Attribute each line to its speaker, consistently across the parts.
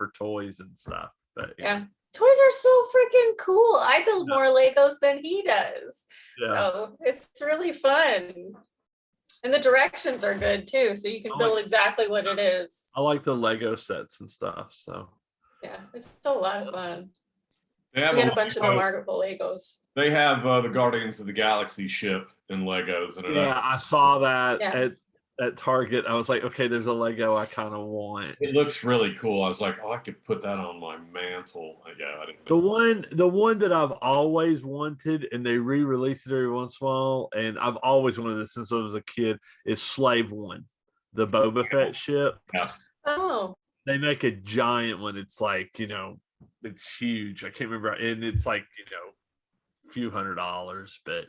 Speaker 1: for toys and stuff. But
Speaker 2: yeah. Toys are so freaking cool. I build more Legos than he does. So it's really fun. And the directions are good too. So you can build exactly what it is.
Speaker 1: I like the Lego sets and stuff. So
Speaker 2: yeah, it's a lot of fun.
Speaker 3: We had
Speaker 2: a bunch of the Marvel Legos.
Speaker 3: They have the Guardians of the Galaxy ship in Legos. And
Speaker 1: I saw that at Target. I was like, okay, there's a Lego I kind of want.
Speaker 3: It looks really cool. I was like, oh, I could put that on my mantle. Yeah, I didn't.
Speaker 1: The one that I've always wanted, and they re-released it every once in a while, and I've always wanted this since I was a kid, is Slave One, the Boba Fett ship.
Speaker 3: Yeah.
Speaker 2: Oh.
Speaker 1: They make a giant one. It's like, it's huge. I can't remember, and it's like, a few $100s, but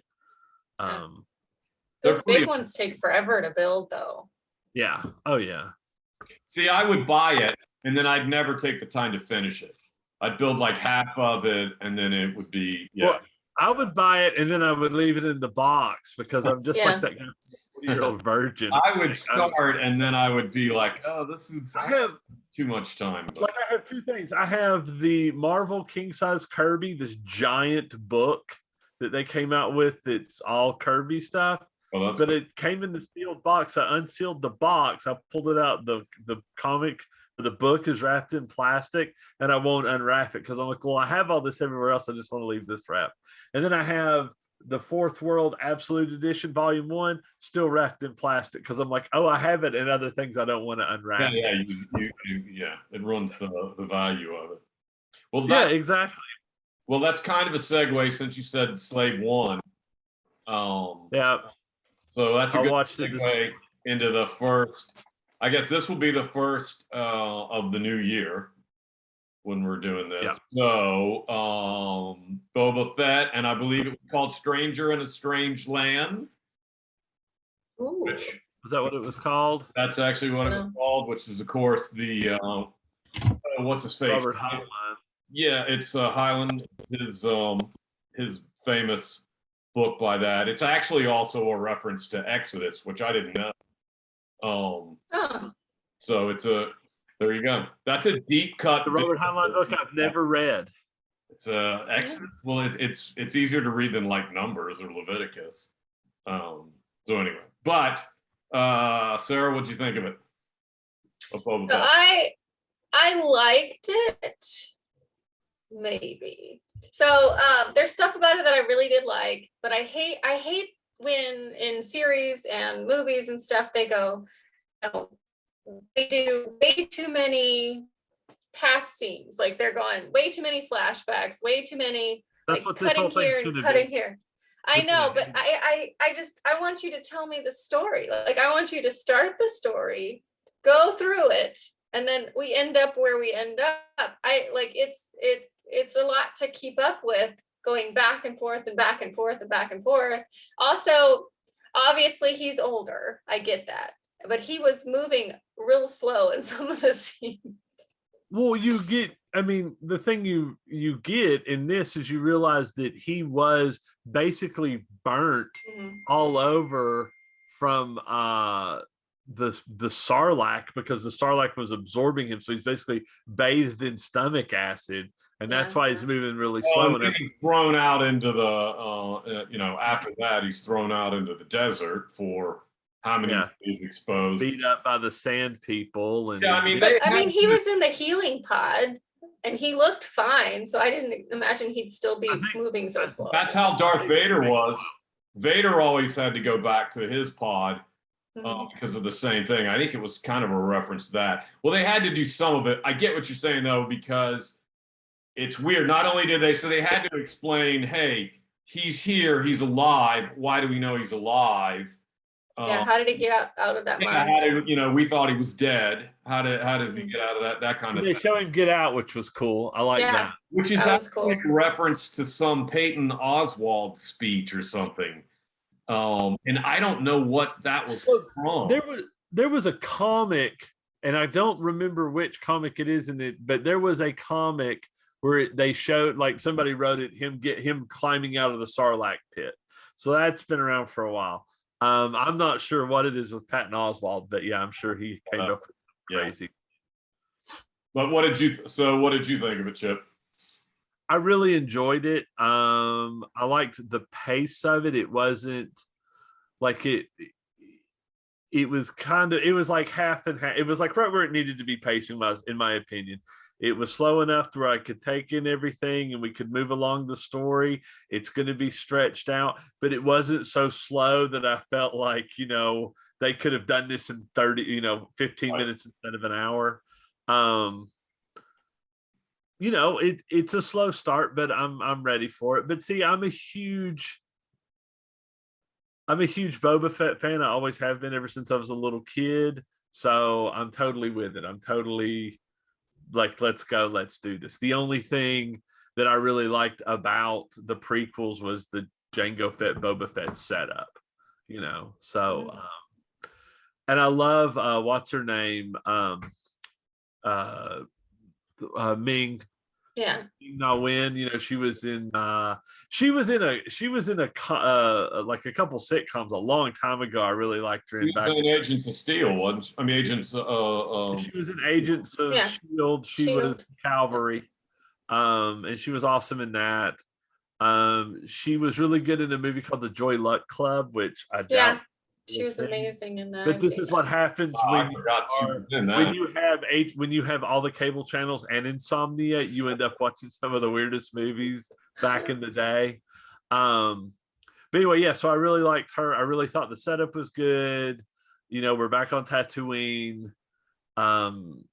Speaker 2: those big ones take forever to build, though.
Speaker 1: Yeah. Oh yeah.
Speaker 3: See, I would buy it, and then I'd never take the time to finish it. I'd build like half of it, and then it would be
Speaker 1: Well, I would buy it, and then I would leave it in the box because I'm just like that 40-year-old virgin.
Speaker 3: I would start, and then I would be like, "Oh, this is too much time."
Speaker 1: Like I have two things. I have the Marvel king size Kirby, this giant book that they came out with. It's all Kirby stuff. But it came in the sealed box. I unsealed the box. I pulled it out. The comic, the book is wrapped in plastic, and I won't unwrap it because I'm like, well, I have all this everywhere else. I just want to leave this wrap. And then I have the Fourth World Absolute Edition Volume 1 still wrapped in plastic because I'm like, oh, I have it and other things I don't want to unwrap.
Speaker 3: Yeah, it ruins the value of it. Well,
Speaker 1: exactly.
Speaker 3: Well, that's kind of a segue since you said Slave One.
Speaker 1: Yeah.
Speaker 3: So that's a good segue into the first. I guess this will be the first of the new year when we're doing this.
Speaker 1: Yeah.
Speaker 3: So Boba Fett, and I believe it was called Stranger in a Strange Land.
Speaker 2: Ooh.
Speaker 1: Is that what it was called?
Speaker 3: That's actually what it was called, which is, of course, the what's his face?
Speaker 1: Robert Heinlein.
Speaker 3: Yeah, it's Highland. His famous book by that. It's actually also a reference to Exodus, which I didn't know. So it's there you go. That's a deep cut.
Speaker 1: The Robert Heinlein book I've never read.
Speaker 3: It's Exodus. Well, it's easier to read than like Numbers or Leviticus. So anyway, but Sarah, what'd you think of it?
Speaker 2: I liked it. Maybe. So there's stuff about it that I really did like, but I hate when in series and movies and stuff they go, they do way too many past scenes. Like they're going way too many flashbacks, way too many like cutting here and cutting here. I know, but I want you to tell me the story. Like I want you to start the story, go through it, and then we end up where we end up. It's a lot to keep up with, going back and forth and back and forth and back and forth. Also, obviously he's older. I get that. But he was moving real slow in some of the scenes.
Speaker 1: Well, the thing you get in this is you realize that he was basically burnt all over from the Sarlacc because the Sarlacc was absorbing him. So he's basically bathed in stomach acid. And that's why he's moving really slow.
Speaker 3: And he's thrown out into the, after that, he's thrown out into the desert for how many days exposed?
Speaker 1: Beat up by the sand people. And
Speaker 2: he was in the healing pod and he looked fine. So I didn't imagine he'd still be moving so slow.
Speaker 3: That's how Darth Vader was. Vader always had to go back to his pod because of the same thing. I think it was kind of a reference to that. Well, they had to do some of it. I get what you're saying, though, because it's weird. Not only did they had to explain, hey, he's here, he's alive. Why do we know he's alive?
Speaker 2: How did he get out of that monster?
Speaker 3: We thought he was dead. How does he get out of that kind of
Speaker 1: thing?
Speaker 3: They
Speaker 1: show him get out, which was cool. I like that.
Speaker 3: Which is actually a reference to some Patton Oswalt speech or something. And I don't know what that was from.
Speaker 1: There was a comic, and I don't remember which comic it is in it, but there was a comic where they showed, like somebody wrote it, him climbing out of the Sarlacc pit. So that's been around for a while. I'm not sure what it is with Patton Oswalt, but I'm sure he came up with crazy.
Speaker 3: But what did you think of it, Chip?
Speaker 1: I really enjoyed it. I liked the pace of it. It wasn't like it was like half and half. It was like right where it needed to be pacing wise, in my opinion. It was slow enough to where I could take in everything and we could move along the story. It's going to be stretched out, but it wasn't so slow that I felt like, they could have done this in 15 minutes instead of an hour. It's a slow start, but I'm ready for it. But see, I'm a huge Boba Fett fan. I always have been ever since I was a little kid. So I'm totally with it. I'm totally like, let's go, let's do this. The only thing that I really liked about the prequels was the Jango Fett Boba Fett setup, So, and I love what's her name, Ming.
Speaker 2: Yeah.
Speaker 1: Na Wen, she was in like a couple sitcoms a long time ago. I really liked her.
Speaker 3: She was in Agents of Steel, wasn't she? I mean, Agents.
Speaker 1: She was in Agents of Shield. She
Speaker 2: Shield.
Speaker 1: was Cavalry, and she was awesome in that. She was really good in a movie called The Joy Luck Club, which I doubt.
Speaker 2: She was amazing in that.
Speaker 1: But this is what happens when you have all the cable channels and insomnia. You end up watching some of the weirdest movies back in the day. But anyway, yeah. So I really liked her. I really thought the setup was good. We're back on Tatooine. I'm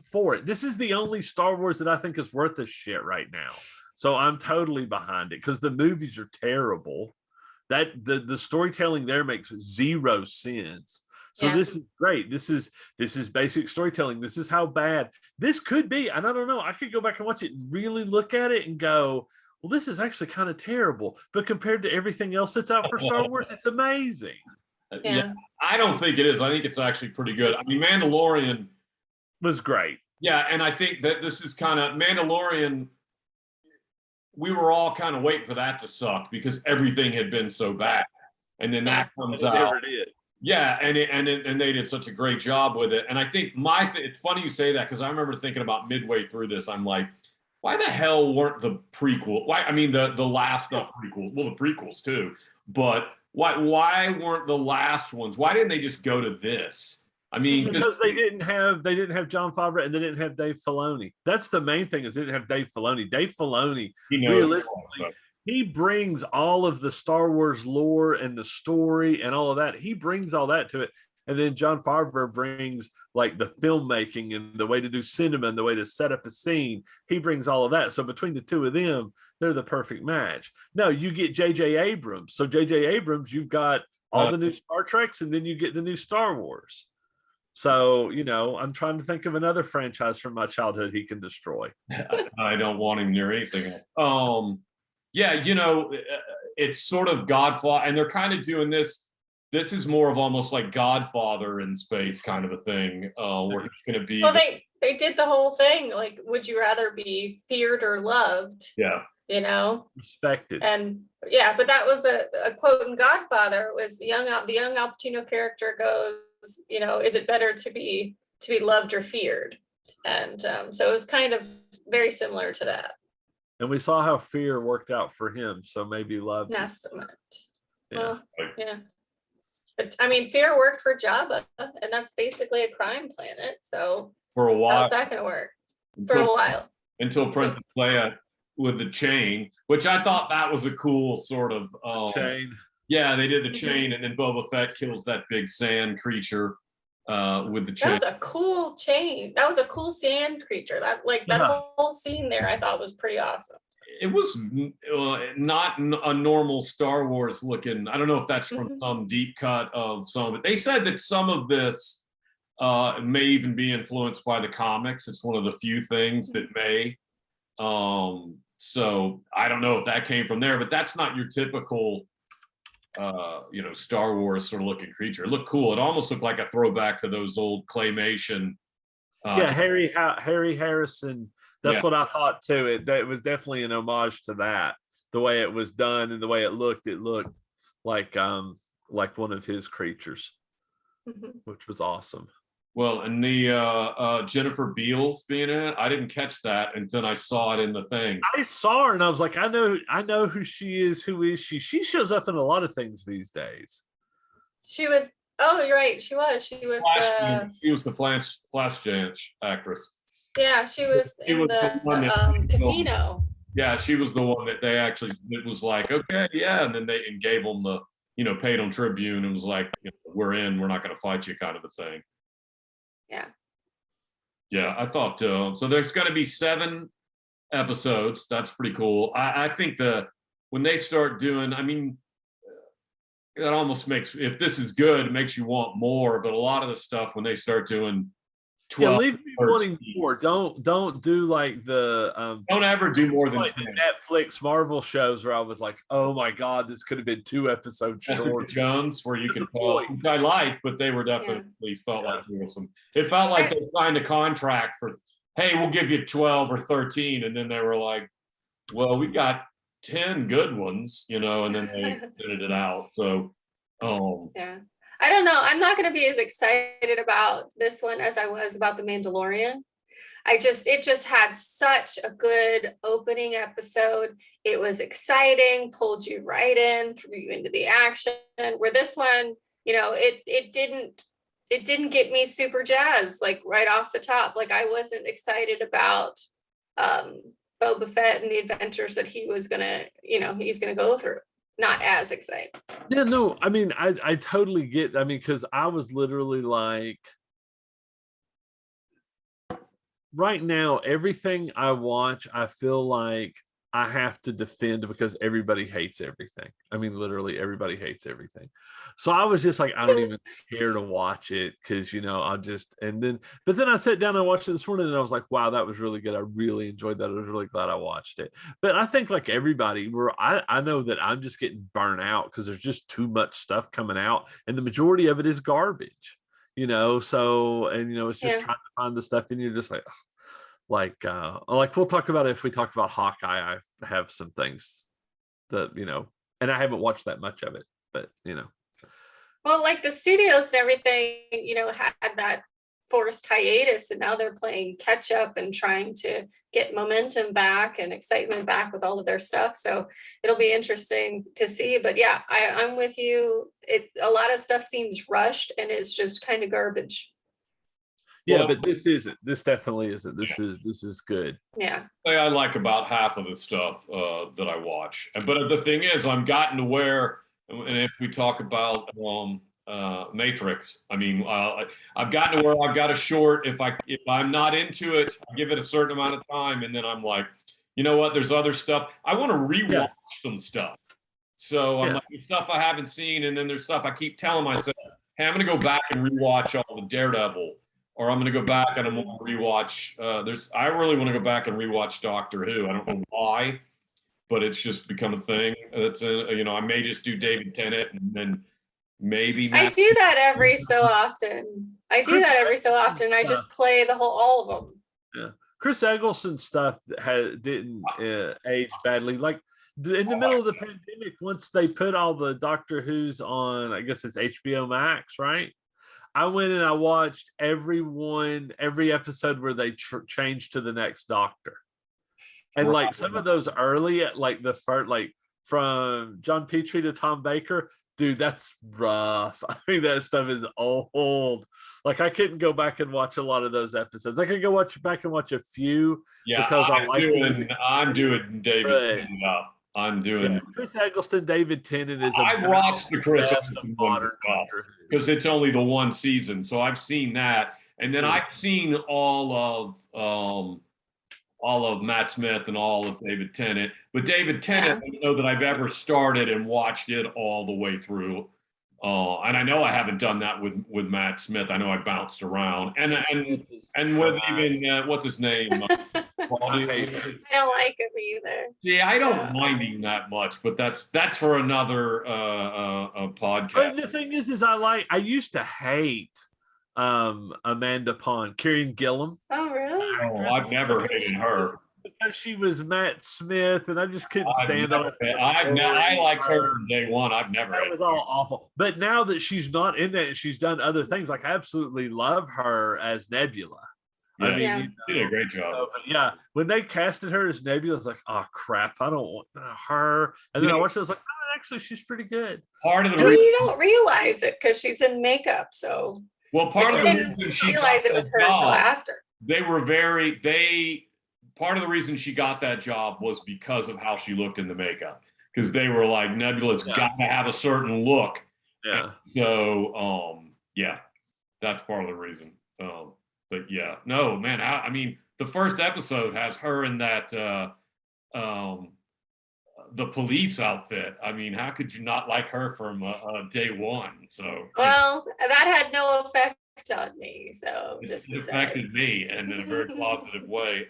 Speaker 1: for it. This is the only Star Wars that I think is worth a shit right now. So I'm totally behind it because the movies are terrible. That the storytelling there makes zero sense. So this is great. This is basic storytelling. This is how bad this could be. And I don't know. I could go back and watch it and really look at it and go, well, this is actually kind of terrible. But compared to everything else that's out for Star Wars, it's amazing.
Speaker 3: Yeah. I don't think it is. I think it's actually pretty good. I mean, Mandalorian
Speaker 1: was great.
Speaker 3: Yeah, and I think that this is kind of Mandalorian. We were all kind of waiting for that to suck because everything had been so bad, and then that comes out.
Speaker 1: Never did.
Speaker 3: Yeah, and they did such a great job with it. And I think it's funny you say that because I remember thinking about midway through this, I'm like, why the hell weren't the prequel? Why? I mean, the last not prequel, well, the prequels too, but why weren't the last ones? Why didn't they just go to this? I mean,
Speaker 1: because they didn't have Jon Favreau and they didn't have Dave Filoni. That's the main thing, is they didn't have Dave Filoni. Dave Filoni, realistically, he brings all of the Star Wars lore and the story and all of that. He brings all that to it. And then Jon Favreau brings like the filmmaking and the way to do cinema and the way to set up a scene. He brings all of that. So between the two of them, they're the perfect match. No, you get J.J. Abrams. So J.J. Abrams, you've got all the new Star Treks and then you get the new Star Wars. So, I'm trying to think of another franchise from my childhood he can destroy.
Speaker 3: I don't want him near anything. Yeah, it's sort of Godfather, and they're kind of doing this. This is more of almost like Godfather in space kind of a thing, where it's going to be.
Speaker 2: Well, they did the whole thing. Like, would you rather be feared or loved?
Speaker 3: Yeah.
Speaker 1: Respected.
Speaker 2: And but that was a quote in Godfather. Was the young Al Pacino character goes, is it better to be loved or feared? And so it was kind of very similar to that.
Speaker 1: And we saw how fear worked out for him. So maybe love.
Speaker 2: Not so much.
Speaker 1: Yeah.
Speaker 2: Well, yeah. But I mean, fear worked for Jabba, and that's basically a crime planet. So
Speaker 3: for a while,
Speaker 2: how's that going to work? For a while.
Speaker 3: Until Princess Leia with the chain, which I thought that was a cool sort of
Speaker 1: chain.
Speaker 3: Yeah, they did the chain, and then Boba Fett kills that big sand creature with the chain.
Speaker 2: That was a cool chain. That was a cool sand creature. That whole scene there, I thought was pretty awesome.
Speaker 3: It was not a normal Star Wars looking. I don't know if that's from some deep cut of some of it. They said that some of this may even be influenced by the comics. It's one of the few things that may. So I don't know if that came from there, but that's not your typical Star Wars sort of looking creature. It looked cool. It almost looked like a throwback to those old claymation.
Speaker 1: Harry Harrison. That's what I thought too. It was definitely an homage to that. The way it was done and the way it looked like one of his creatures, which was awesome.
Speaker 3: Well, and the Jennifer Beals being in it, I didn't catch that until I saw it in the thing.
Speaker 1: I saw her and I was like, I know who she is. Who is she? She shows up in a lot of things these days.
Speaker 2: She was. Oh, you're right. She was. She was
Speaker 3: the Flashdance actress.
Speaker 2: Yeah, she was in the casino.
Speaker 3: Yeah, she was the one that they actually. It was like, okay, yeah, and then they gave them the, paid them tribute and was like, we're in. We're not going to fight you, kind of a thing.
Speaker 2: Yeah.
Speaker 3: Yeah, I thought so. There's going to be 7 episodes. That's pretty cool. I think when they start doing, I mean, that almost makes, if this is good, it makes you want more. But a lot of the stuff when they start doing 12,
Speaker 1: leave me 13, wanting more. Don't do like the
Speaker 3: don't ever do more than
Speaker 1: like the Netflix Marvel shows where I was like, oh my god, this could have been 2 episodes short.
Speaker 3: Jones, where you can tell, which I like, but they were definitely felt like there was some. It felt like they signed a contract for, hey, we'll give you 12 or 13, and then they were like, well, we got 10 good ones, and then they extended it out. So,
Speaker 2: yeah. I don't know. I'm not going to be as excited about this one as I was about The Mandalorian. It just had such a good opening episode. It was exciting, pulled you right in, threw you into the action. Where this one, it didn't get me super jazzed, like right off the top. Like I wasn't excited about Boba Fett and the adventures that he was gonna, he's gonna go through. Not as excited.
Speaker 1: Yeah, no, I mean, I totally get, because I was literally like, right now, everything I watch, I feel like I have to defend because everybody hates everything. I mean, literally everybody hates everything. So I was just like, I don't even care to watch it because, but then I sat down and watched it this morning and I was like, wow, that was really good. I really enjoyed that. I was really glad I watched it. But I think like everybody, I know that I'm just getting burnt out because there's just too much stuff coming out and the majority of it is garbage, so, and, it's just trying to find the stuff and you're just like we'll talk about it if we talk about Hawkeye. I have some things that, and I haven't watched that much of it, but
Speaker 2: well, like the studios and everything, had that forced hiatus and now they're playing catch up and trying to get momentum back and excitement back with all of their stuff. So it'll be interesting to see. But yeah, I'm with you. A lot of stuff seems rushed and it's just kind of garbage.
Speaker 1: Yeah, but this isn't. This definitely isn't. This is good.
Speaker 2: Yeah.
Speaker 3: I like about half of the stuff that I watch. But the thing is, I'm gotten to where, and if we talk about Matrix, I mean, I've gotten to where I've got a short. If I'm not into it, I give it a certain amount of time, and then I'm like, you know what? There's other stuff. I want to rewatch some stuff. So I'm like, there's stuff I haven't seen, and then there's stuff I keep telling myself, hey, I'm going to go back and rewatch all the Daredevil. Or I'm going to go back and I'm going to rewatch. I really want to go back and rewatch Doctor Who. I don't know why, but it's just become a thing. I may just do David Tennant and then maybe.
Speaker 2: I do that every so often. I just play all of them.
Speaker 1: Yeah, Chris Eggleston stuff didn't age badly. Like in the middle of the pandemic, once they put all the Doctor Who's on, I guess it's HBO Max, right? I went and I watched every episode where they changed to the next Doctor. And like some of those early, like the first, like from John Petrie to Tom Baker, dude, that's rough. I mean, that stuff is old. Like I couldn't go back and watch a lot of those episodes. I could go back and watch a few because
Speaker 3: I'm doing David up. I'm doing
Speaker 1: Chris Eggleston, David Tennant is.
Speaker 3: I watched the Chris Eggleston one because it's only the one season, so I've seen that, and then I've seen all of Matt Smith and all of David Tennant. But David Tennant, I don't know that I've ever started and watched it all the way through. And I know I haven't done that with Matt Smith. I know I bounced around, and with even what's his name.
Speaker 2: I don't like him either.
Speaker 3: Yeah, I don't mind him that much, but that's for another podcast.
Speaker 1: But the thing is I used to hate Amanda Pond, Karen Gillan.
Speaker 2: Oh, really?
Speaker 3: Oh, I've never hated her.
Speaker 1: because she was Matt Smith, and I just couldn't stand on it.
Speaker 3: I liked her from day one. I've never.
Speaker 1: That was all awful. But now that she's not in that, and she's done other things. Like I absolutely love her as Nebula.
Speaker 3: Yeah,
Speaker 1: I mean,
Speaker 2: Yeah.
Speaker 3: she did a great job.
Speaker 1: but yeah, when they casted her as Nebula, I was like, oh crap, I don't want her. And then I watched it, I was like, oh, actually, she's pretty good.
Speaker 3: Part of the
Speaker 2: Well,
Speaker 3: reason,
Speaker 2: you don't realize it because she's in makeup, so
Speaker 3: part of
Speaker 2: I
Speaker 3: the
Speaker 2: didn't
Speaker 3: reason she
Speaker 2: realize
Speaker 3: got
Speaker 2: it was
Speaker 3: that
Speaker 2: her until
Speaker 3: job,
Speaker 2: after.
Speaker 3: part of the reason she got that job was because of how she looked in the makeup. Because they were like, Nebula's got to have a certain look.
Speaker 1: Yeah.
Speaker 3: And so, yeah, that's part of the reason. But yeah, no, man. I mean, the first episode has her in that the police outfit. I mean, how could you not like her from day one? So
Speaker 2: Well, that had no effect on me. So
Speaker 3: it
Speaker 2: just
Speaker 3: affected me, and in a very positive way.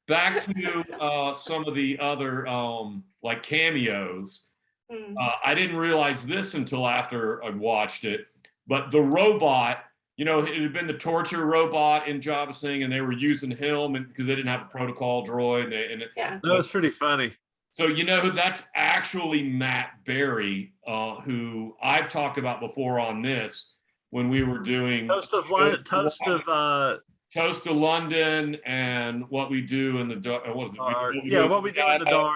Speaker 3: Back to some of the other like cameos. I didn't realize this until after I watched it, but the robot. You know, it had been the torture robot in Jabba Singh, and they were using him because they didn't have a protocol droid.
Speaker 1: That was pretty funny.
Speaker 3: So you know who that's actually Matt Berry, who I've talked about before on this when we were doing
Speaker 1: Toast of
Speaker 3: London and what we do in the dark. What was it?
Speaker 1: What we do in the dark.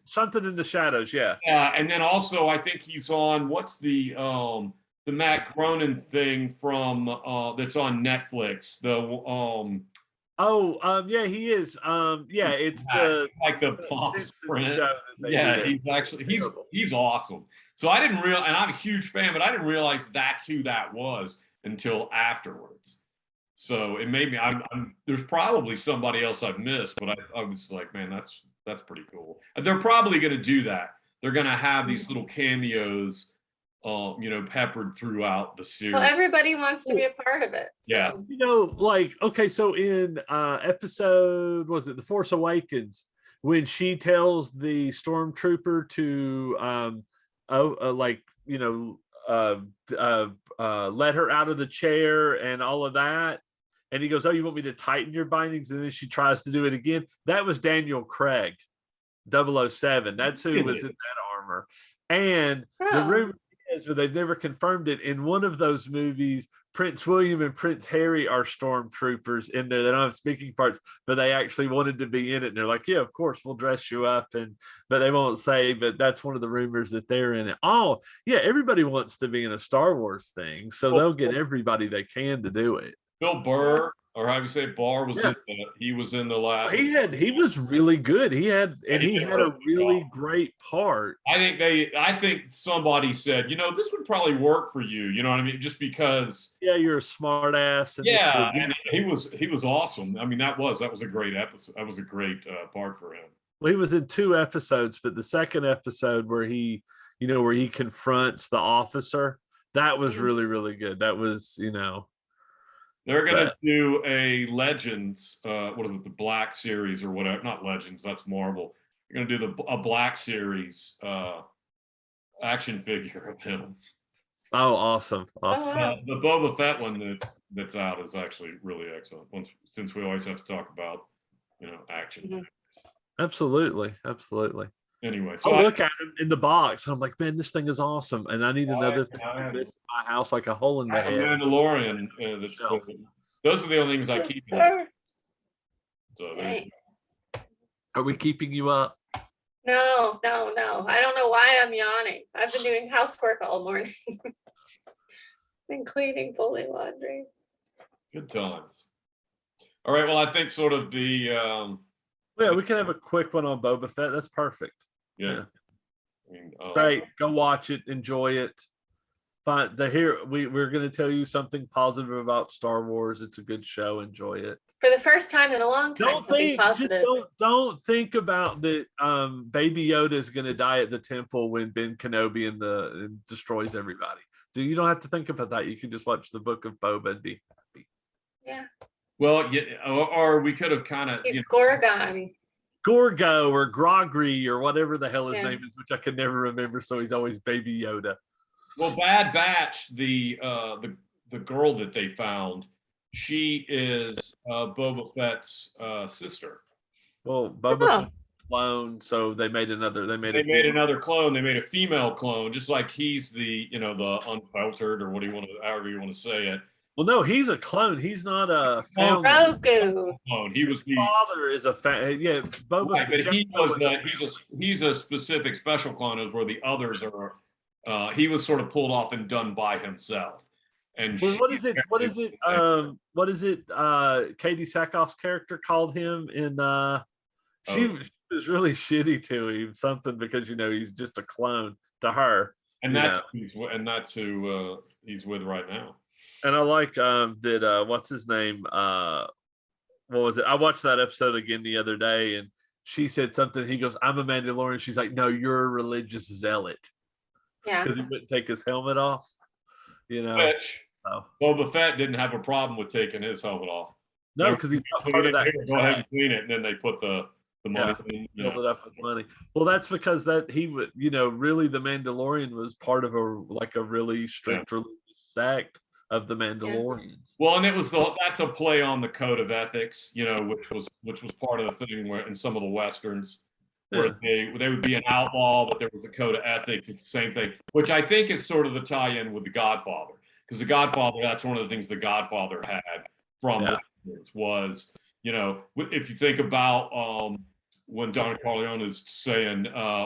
Speaker 1: Something in the shadows. Yeah.
Speaker 3: Yeah, and then also I think he's on what's the Matt Groening thing from that's on Netflix.
Speaker 1: Yeah, he is. It's
Speaker 3: like the Palm Sprint. Yeah, he's awesome. So I didn't realize, and I'm a huge fan, but I didn't realize that's who that was until afterwards. So it made me. There's probably somebody else I've missed, but I was like, man, that's pretty cool. They're probably going to do that. They're going to have these little cameos. Peppered throughout the series.
Speaker 2: Well, everybody wants to be a part of it. So.
Speaker 3: Yeah.
Speaker 1: So in episode, was it The Force Awakens, when she tells the stormtrooper to let her out of the chair and all of that, and he goes, oh, you want me to tighten your bindings? And then she tries to do it again. That was Daniel Craig, 007. That's who was in that armor. And the rumor is, but they've never confirmed it, in one of those movies, Prince William and Prince Harry are stormtroopers in there. They don't have speaking parts, but they actually wanted to be in it. And they're like, yeah, of course, we'll dress you up. But they won't say, but that's one of the rumors that they're in it. Oh, yeah, everybody wants to be in a Star Wars thing. So they'll get everybody they can to do it.
Speaker 3: Bill Burr, or how do you say Barr, he was in the last.
Speaker 1: He was really good. He had a really great part.
Speaker 3: I think somebody said, this would probably work for you. You know what I mean? Just because.
Speaker 1: Yeah, you're a smart ass.
Speaker 3: And he was awesome. I mean, that was a great episode. That was a great part for him.
Speaker 1: Well, he was in 2 episodes, but the second episode where he confronts the officer, that was really, really good. That was,
Speaker 3: They're going to do a Legends, the Black Series or whatever. Not Legends, that's Marvel. They're going to do a Black Series action figure of him.
Speaker 1: Oh, awesome.
Speaker 3: The Boba Fett one that's out is actually really excellent, since we always have to talk about, action.
Speaker 2: Mm-hmm.
Speaker 1: Absolutely. Anyway, so I look at him in the box, and I'm like, man, this thing is awesome, and I need another thing in my house, like a hole in the head.
Speaker 3: Mandalorian. Those are the only things I keep. So
Speaker 1: are we keeping you up?
Speaker 2: No. I don't know why I'm yawning. I've been doing housework all morning. Been cleaning, folding laundry.
Speaker 3: Good times. All right. Well, I think sort of the.
Speaker 1: We can have a quick one on Boba Fett. That's perfect.
Speaker 3: Yeah.
Speaker 1: Great. Go watch it. Enjoy it. Fine. We're going to tell you something positive about Star Wars. It's a good show. Enjoy it.
Speaker 2: For the first time in a long time.
Speaker 1: Don't think about that. Baby Yoda is going to die at the temple when Ben Kenobi and destroys everybody. You don't have to think about that. You can just watch the Book of Boba and be happy.
Speaker 2: Yeah.
Speaker 3: Well, or we could have kind of.
Speaker 2: He's Gorgon.
Speaker 1: Gorgo or Grogri or whatever the hell his name is, which I can never remember. So he's always Baby Yoda.
Speaker 3: Well, Bad Batch, the girl that they found, she is Boba Fett's sister.
Speaker 1: Well, Boba Fett clone, so they made another. They made
Speaker 3: another clone. They made a female clone, just like he's the the unfiltered, or what do you want to, however you want to say it.
Speaker 1: Well, no, he's a clone. He's not a
Speaker 2: Grogu
Speaker 3: clone. He was
Speaker 1: the father is a yeah. Boba,
Speaker 3: right, but he was he's a specific special clone, where the others are. He was sort of pulled off and done by himself. And
Speaker 1: well, what is it? What is it? Katie Sackhoff's character called him in. She was really shitty to him, something because he's just a clone to her.
Speaker 3: And that's who he's with right now.
Speaker 1: And I like that. What's his name? What was it? I watched that episode again the other day, and she said something. He goes, "I'm a Mandalorian." She's like, "No, you're a religious zealot."
Speaker 2: Yeah,
Speaker 1: because he wouldn't take his helmet off.
Speaker 3: Which Boba Fett didn't have a problem with taking his helmet off.
Speaker 1: No, because he's not part of that.
Speaker 3: Go ahead and clean it, and then they put the money.
Speaker 1: Filled it up with money. Well, that's because that he would, really the Mandalorian was part of a really strict religious sect of the Mandalorians.
Speaker 3: Well, and that's a play on the code of ethics, which was part of the thing where in some of the westerns where they would be an outlaw, but there was a code of ethics. It's the same thing, which I think is sort of the tie-in with The Godfather, because The Godfather, that's one of the things The Godfather had from was, if you think about when Don Corleone is saying,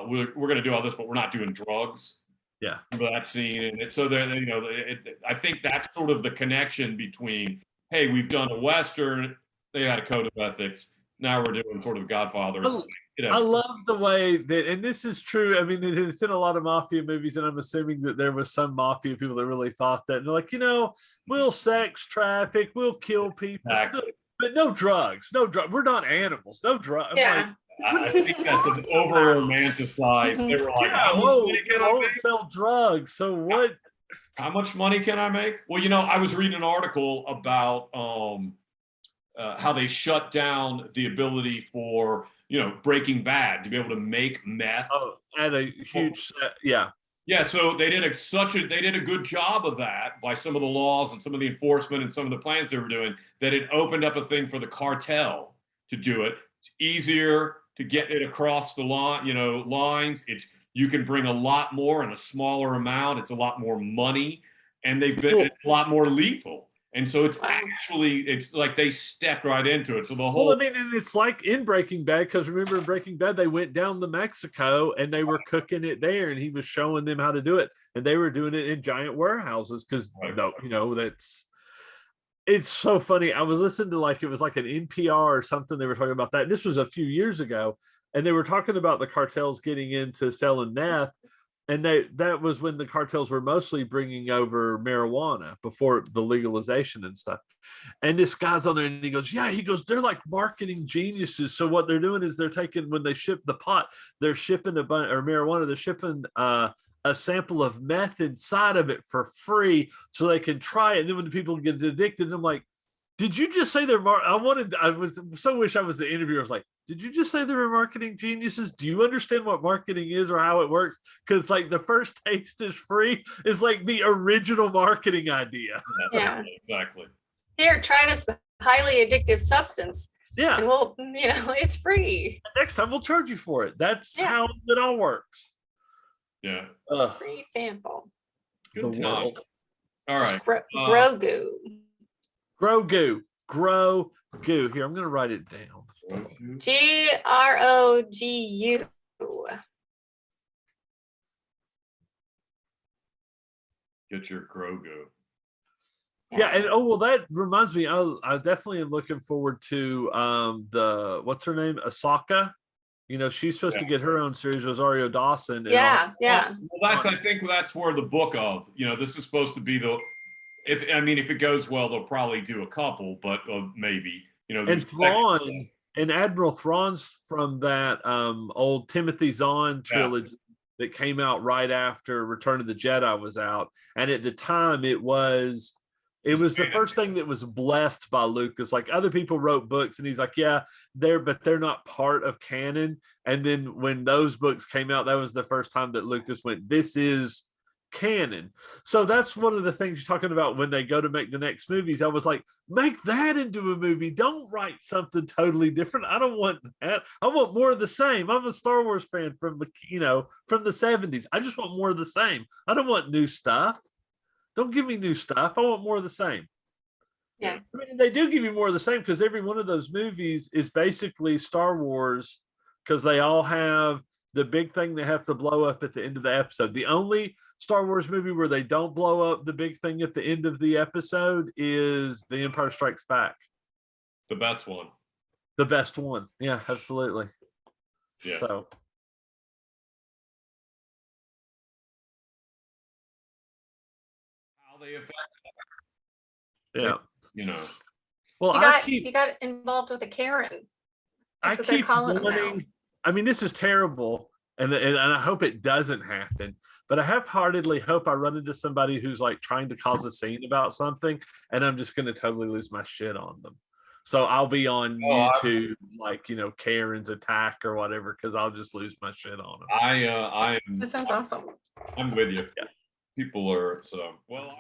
Speaker 3: we're going to do all this, but we're not doing drugs.
Speaker 1: Yeah.
Speaker 3: Remember that scene? And so there, I think that's sort of the connection between, hey, we've done a Western, they had a code of ethics. Now we're doing sort of Godfather.
Speaker 1: I love the way that, and this is true. I mean, it's in a lot of mafia movies, and I'm assuming that there was some mafia people that really thought that. And they're like, we'll sex traffic, we'll kill people, but no drugs, no drugs. We're not animals, no drugs.
Speaker 2: Yeah.
Speaker 3: I think that's over romanticized. They were like,
Speaker 1: I won't sell drugs. So what?
Speaker 3: How much money can I make? Well, I was reading an article about how they shut down the ability for Breaking Bad to be able to make meth.
Speaker 1: Oh, at a huge yeah.
Speaker 3: Yeah, so they did a good job of that by some of the laws and some of the enforcement and some of the plans they were doing, that it opened up a thing for the cartel to do it. It's easier to get it across the line, lines. You can bring a lot more in a smaller amount. It's a lot more money, and they've been a lot more lethal. And so it's like they stepped right into it. So the whole.
Speaker 1: Well, I mean, and it's like in Breaking Bad, because remember in Breaking Bad, they went down to Mexico and they were cooking it there, and he was showing them how to do it, and they were doing it in giant warehouses because it's so funny. I was listening to it was like an NPR or something. They were talking about that. And this was a few years ago, and they were talking about the cartels getting into selling meth. And that was when the cartels were mostly bringing over marijuana before the legalization and stuff. And this guy's on there and he goes, they're like marketing geniuses. So what they're doing is they're taking, when they ship the pot, they're shipping or marijuana, they're shipping a sample of meth inside of it for free so they can try it. And then when the people get addicted, I'm like, did you just say they're I wish I was the interviewer. I was like, did you just say they were marketing geniuses? Do you understand what marketing is or how it works? Because the first taste is free is like the original marketing idea.
Speaker 2: Yeah,
Speaker 3: exactly.
Speaker 2: Here, try this highly addictive substance.
Speaker 1: Yeah.
Speaker 2: And we'll, it's free.
Speaker 1: Next time we'll charge you for it. That's how it all works.
Speaker 3: Yeah.
Speaker 2: Free sample.
Speaker 3: Good world. All right.
Speaker 2: Grogu.
Speaker 1: Grogu. Here, I'm going to write it down.
Speaker 2: Grogu.
Speaker 3: Get your Grogu.
Speaker 1: Yeah, and that reminds me. I definitely am looking forward to what's her name, Ahsoka. She's supposed to get her own series, Rosario Dawson.
Speaker 2: Yeah.
Speaker 3: Well, I think that's where the book of this is supposed to be if it goes well, they'll probably do a couple, but maybe
Speaker 1: and Thrawn and Admiral Thrawn's from that old Timothy Zahn trilogy that came out right after Return of the Jedi was out, and at the time it was the first thing that was blessed by Lucas. Like other people wrote books, and he's like, they're not part of canon. And then when those books came out, that was the first time that Lucas went, this is canon. So that's one of the things you're talking about when they go to make the next movies. I was like, make that into a movie. Don't write something totally different. I don't want that. I want more of the same. I'm a Star Wars fan from from the 70s. I just want more of the same. I don't want new stuff. Don't give me new stuff. I want more of the same.
Speaker 2: Yeah.
Speaker 1: I mean, they do give you more of the same because every one of those movies is basically Star Wars because they all have the big thing they have to blow up at the end of the episode. The only Star Wars movie where they don't blow up the big thing at the end of the episode is The Empire Strikes Back.
Speaker 3: The best one.
Speaker 1: The best one. Yeah, absolutely.
Speaker 3: Yeah.
Speaker 1: So.
Speaker 3: How they affect us.
Speaker 1: Yeah.
Speaker 3: Well,
Speaker 2: you got involved with a Karen. That's what they're
Speaker 1: keep
Speaker 2: calling them now.
Speaker 1: wanting. I mean, this is terrible, and I hope it doesn't happen. But I half-heartedly hope I run into somebody who's like trying to cause a scene about something, and I'm just going to totally lose my shit on them. So I'll be on YouTube, like Karen's attack or whatever, because I'll just lose my shit on them.
Speaker 3: I am.
Speaker 2: That sounds awesome.
Speaker 3: I'm with you.
Speaker 1: Yeah.
Speaker 3: People are so well.